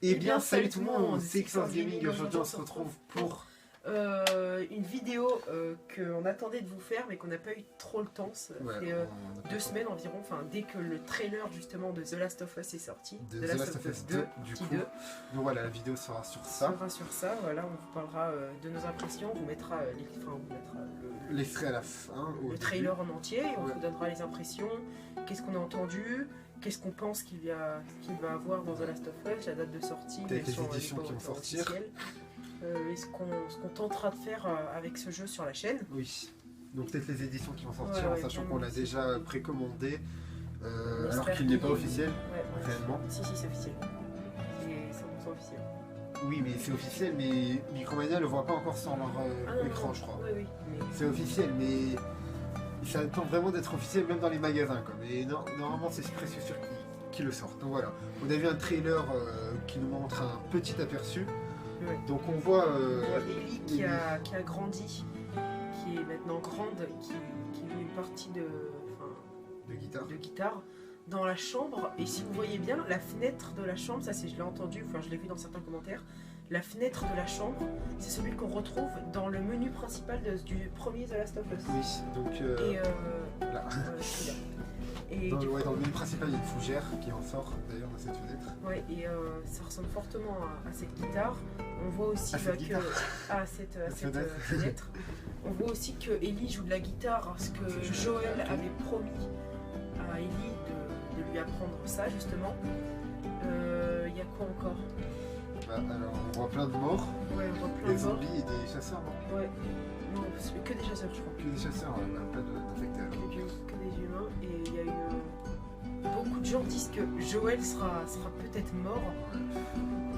Eh bien, salut tout le monde, c'est Xforce Gaming. Aujourd'hui, on se retrouve pour une vidéo qu'on attendait de vous faire, mais qu'on n'a pas eu trop le temps. Ça fait 2 semaines environ, enfin, dès que le trailer justement de The Last of Us est sorti. The Last of Us 2, du coup. Donc voilà, la vidéo sera sur ça. Voilà, on vous parlera de nos impressions, on vous mettra l'extrait à la fin. Le trailer en entier, et on vous donnera les impressions, qu'est-ce qu'on a entendu. Qu'est-ce qu'on pense qu'il va avoir dans The Last of Us, la date de sortie, les éditions qui vont sortir. Et ce qu'on tentera de faire avec ce jeu sur la chaîne. Oui, donc peut-être les éditions qui vont sortir, en sachant qu'on l'a déjà précommandé, alors qu'il n'est pas officiel, réellement. Si, c'est officiel. C'est 100% officiel. Oui, mais c'est officiel, mais Micromania le voit pas encore sur leur écran, je crois. Oui, mais... C'est officiel, mais... ça attend vraiment d'être officiel même dans les magasins quoi. Mais non, normalement c'est presque sûr qu'ils le sortent. Donc voilà, on a vu un trailer qui nous montre un petit aperçu. Donc on voit Ellie qui a grandi, qui est maintenant grande, qui joue une partie de guitare dans la chambre. Et si vous voyez bien, la fenêtre de la chambre, ça c'est, je l'ai entendu, enfin je l'ai vu dans certains commentaires, la fenêtre de la chambre, c'est celui qu'on retrouve dans le menu principal du premier The Last of Us. Oui, donc là. Et dans le menu principal, il y a une fougère qui en sort d'ailleurs dans cette fenêtre. Ouais, et ça ressemble fortement à cette guitare. On voit aussi à cette fenêtre. On voit aussi que Ellie joue de la guitare, parce que Joël avait promis à Ellie de lui apprendre ça justement. Il y a quoi encore? Alors on voit plein de morts, des zombies et des chasseurs, non? Ouais, non, que des chasseurs je crois. Que des chasseurs, pas d'infectés alors. Que des humains, et il y a eu... beaucoup de gens disent que Joël sera peut-être mort.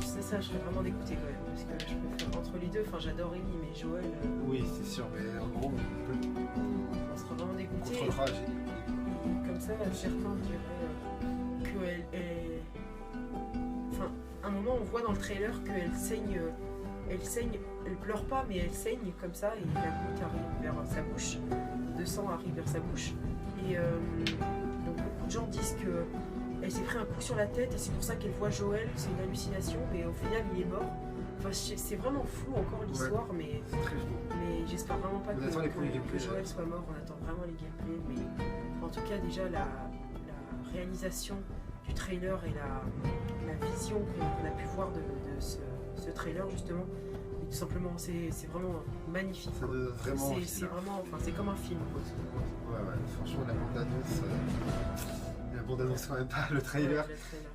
C'est ça, je serais vraiment dégoûtée quand même, parce que je préfère entre les deux, enfin j'adore Ellie, mais Joël... Oui, c'est sûr, mais en gros, on sera vraiment dégoûté. Comme ça, certains diraient qu'elle est... Enfin, à un moment, on voit dans le trailer qu'elle saigne, elle pleure pas, mais elle saigne comme ça, et la goutte arrive vers sa bouche, de sang arrive vers sa bouche. Et donc beaucoup de gens disent qu'elle s'est pris un coup sur la tête, et c'est pour ça qu'elle voit Joël, c'est une hallucination, mais au final, il est mort. Enfin, c'est vraiment flou encore l'histoire, mais j'espère vraiment pas que Joël soit mort, on attend vraiment les gameplays, mais en tout cas, déjà, la réalisation du trailer et la vision qu'on a pu voir de ce trailer justement, et tout simplement c'est vraiment magnifique. C'est vraiment, enfin c'est comme un film. Ouais, franchement la bande annonce quand même pas le trailer.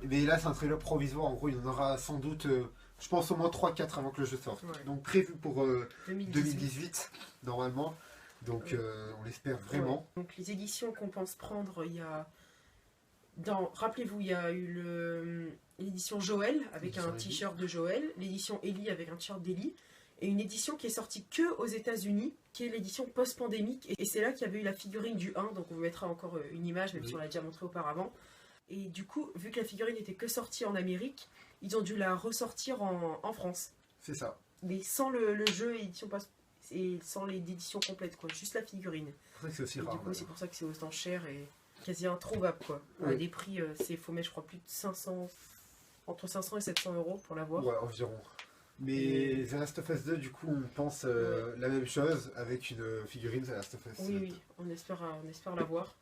Mais là c'est un trailer provisoire, en gros il y en aura sans doute, je pense au moins 3-4 avant que le jeu sorte. Donc prévu pour 2018 normalement, donc on l'espère vraiment. Donc les éditions qu'on pense prendre, il y a... Rappelez-vous, il y a eu l'édition Joël avec un t-shirt de Joël, l'édition Ellie avec un t-shirt d'Ellie, et une édition qui est sortie que aux États-Unis, qui est l'édition post-pandémique, et c'est là qu'il y avait eu la figurine du 1, donc on vous mettra encore une image, même si on l'a déjà montré auparavant. Et du coup, vu que la figurine n'était que sortie en Amérique, ils ont dû la ressortir en France. C'est ça. Mais sans le jeu édition et sans l'édition complète, quoi, juste la figurine. C'est pour ça que c'est aussi rare. Du coup, c'est pour ça que c'est autant cher et quasi introuvable quoi. Des prix, il faut mettre je crois plus de 500, entre 500 et 700 € pour l'avoir. Ouais, environ. Mais The Last of Us 2, du coup, on pense la même chose avec une figurine The Last of Us. Oui, on espère l'avoir.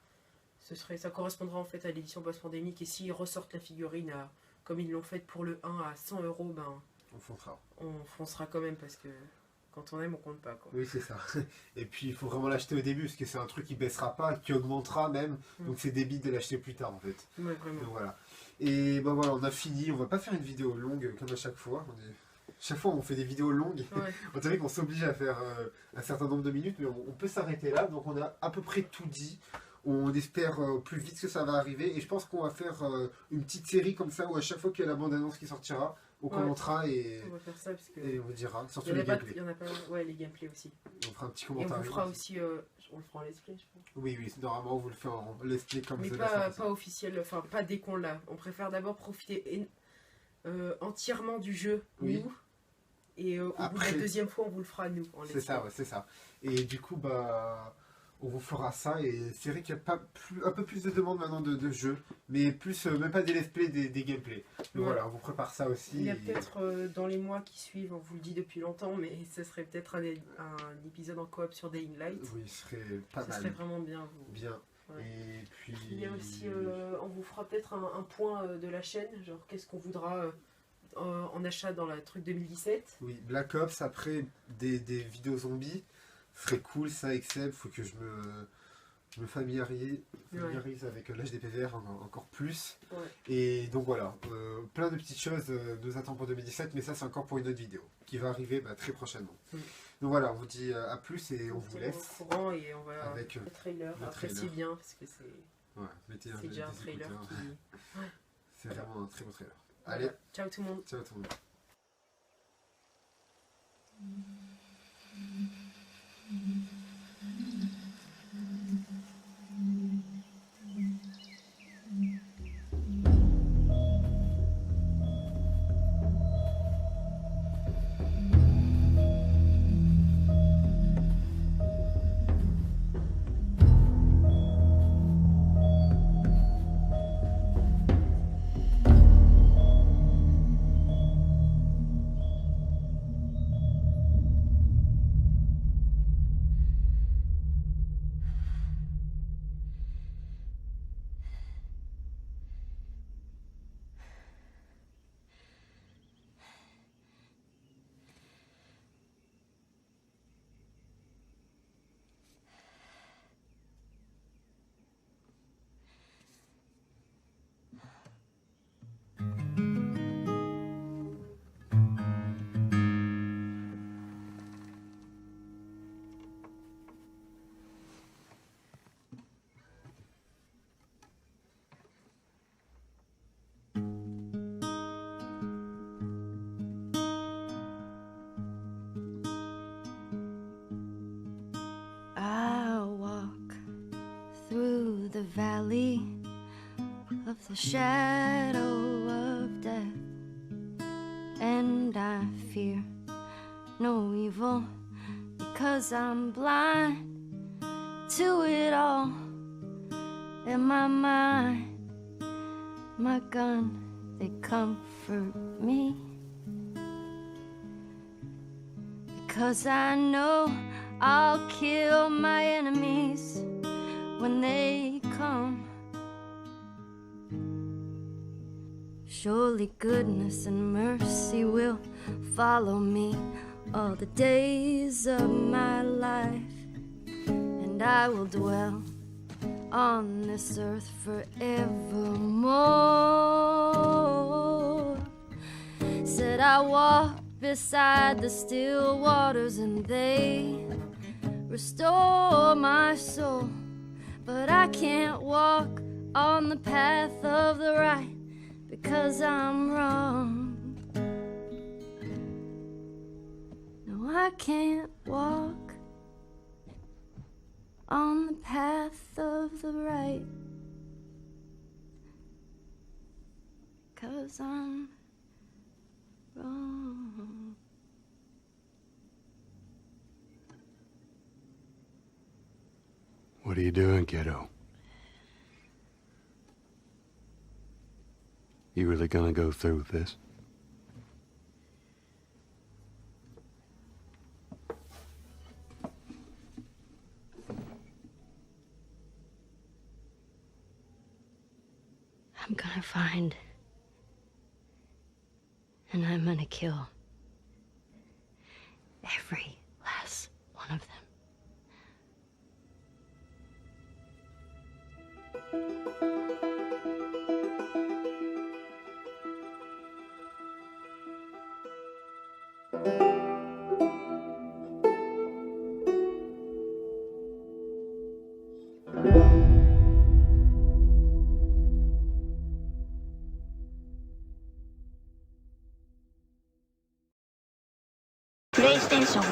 Ça correspondra en fait à l'édition post-pandémique, et s'ils ressortent la figurine comme ils l'ont fait pour le 1 à 100 €, ben on foncera quand même, parce que quand on aime, on compte pas quoi. Oui, c'est ça. Et puis il faut vraiment l'acheter au début, parce que c'est un truc qui baissera pas, qui augmentera même. Donc c'est débile de l'acheter plus tard en fait. Ouais, vraiment. Donc voilà. Et ben voilà, on a fini. On va pas faire une vidéo longue comme à chaque fois. Chaque fois on fait des vidéos longues. On dirait qu'on s'oblige à faire un certain nombre de minutes, mais on peut s'arrêter là. Donc on a à peu près tout dit. On espère plus vite que ça va arriver, et je pense qu'on va faire une petite série comme ça où à chaque fois qu'il y a la bande-annonce qui sortira, on commentera et on va faire ça, parce que et on vous dira, surtout les gameplays. Il y en a pas, les gameplays aussi. On fera un petit commentaire. Et on fera aussi, on le fera en let's play, je pense. Oui, normalement on vous le fait en let's play comme mais pas officiel, enfin pas dès qu'on l'a. On préfère d'abord profiter entièrement du jeu, nous. Et au bout de la deuxième fois, on vous le fera nous. C'est ça, c'est ça. Et du coup, on vous fera ça. Et c'est vrai qu'il y a un peu plus de demandes maintenant de jeux, mais plus, même pas des let's play, des gameplays. Donc voilà, on vous prépare ça aussi. Il y a peut-être dans les mois qui suivent, on vous le dit depuis longtemps, mais ce serait peut-être un épisode en coop sur Dying Light. Oui, ce serait pas mal. Ce serait vraiment bien. Bien. Ouais. Et puis... Il y a aussi, on vous fera peut-être un point de la chaîne, genre qu'est-ce qu'on voudra en achat dans la truc 2017. Oui, Black Ops, après des vidéos zombies, ce serait cool ça avec Seb, faut que je me familiarise avec l'HDPVR encore plus. Ouais. Et donc voilà, plein de petites choses nous attendent pour 2017, mais ça c'est encore pour une autre vidéo qui va arriver très prochainement. Donc voilà, on vous dit à plus et on vous laisse. Au courant et on va avec le trailer. Appréciez bien parce que c'est déjà un trailer qui... Ouais. C'est vraiment un très beau trailer. Voilà. Allez, ciao tout le monde. Ciao tout le monde. The valley of the shadow of death, and I fear no evil because I'm blind to it all. In my mind, my gun, they comfort me, because I know I'll kill my enemies when they come. Surely goodness and mercy will follow me all the days of my life, and I will dwell on this earth forevermore. Said I walk beside the still waters and they restore my soul. But I can't walk on the path of the right because I'm wrong. No, I can't walk on the path of the right because I'm wrong. What are you doing, kiddo? You really gonna go through with this? I'm gonna find, and I'm gonna kill every last one of them. PlayStation